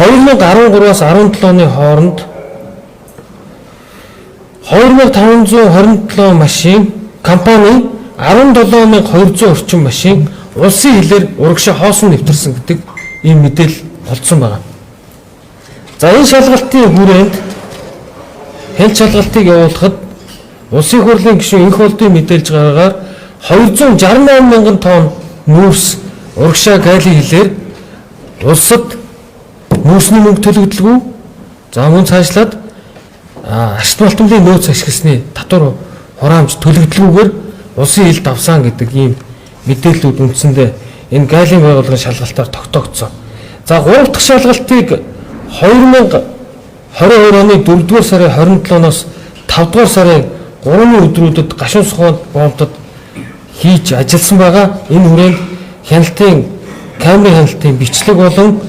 2013-аас 17 оны хооронд 2527 машин, компани 17200 орчим машин улсын хилээр урагшаа хоосон нэвтэрсэн гэдэг ийм мэдээлэл олдсон байна. За энэ шалгалтын хүрээнд хянч шалгалтыг явуулахад улсын хурлын гишүүн энх болдын мэдээлж байгаагаар 268 мянган тонн мөрс урагшаа гайлын хилээр улсад мөрсний мөнгө төлөгдөлгүй. За мөн цаашлаад ашигт малтмлын нөөц ашигласны татвар хураамж төлөгдөлгүйгээр улсын хил давсан гэдэг ийм мэдээллүүд үндсэндээ энэ гайлын байгууллагын шалгалтаар тогтоогдсон. За 3 дахь шалгалтыг 2022 оны 4-р сарын 27-ноос 5-р сарын 3-ны өдрүүдэд гашуун сухад боомтод хийж ажилласан байгаа. Энэ хүрээнд хяналтын камерын хяналтын бичлэг болон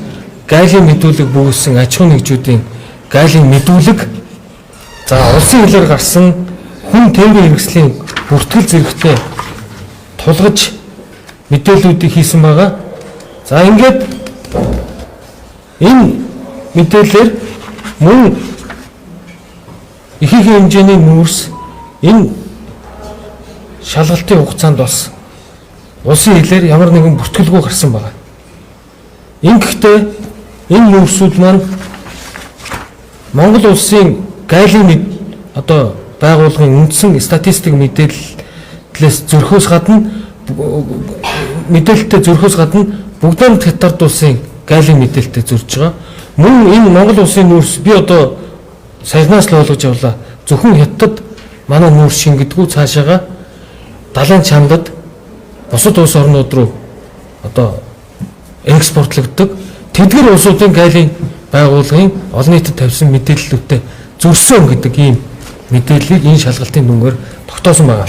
гайлын мэдүүлэг бүгдсэн аж ахуйн нэгжүүдийн гайлын мэдүүлэг, за улсын хилээр гарсан хүн тээврийн хэрэгслийн бүртгэл зэрэгтэй тулгаж мэдээллүүдийг хийсэн байгаа. За ингээд энэ мэдээлэлээр мөн ихэнх хэмжээний мөрс энэ шалгалтын хугацаанд бас улсын хилээр ямар нэгэн бүртгэлгүй гарсан байна. Ингэхдээ энэ мөрсүүд маань Монгол улсын гайлын байгууллагын үндсэн статистик мэдээллээс зөрхөөс гадна бүгд хятад улсын гайлын мэдээлэлтэй зөрж байгаа. Мөн энэ Монгол улсын нүүрс би одоо саянаас л ойлгож авлаа. Зөвхөн хятад манай нүүрс шингэдэггүй, цаашаага далайн чамдад бусад улс орнууд руу экспортлогддог. Тэдгэр улсуудын гайлын байгууллагын олон нийтэд тавьсан мэдээллүүдтэй зөрсөн гэдэг ийм мэдээллийг энэ шалгалтын дүнгээр тогтоосон байна.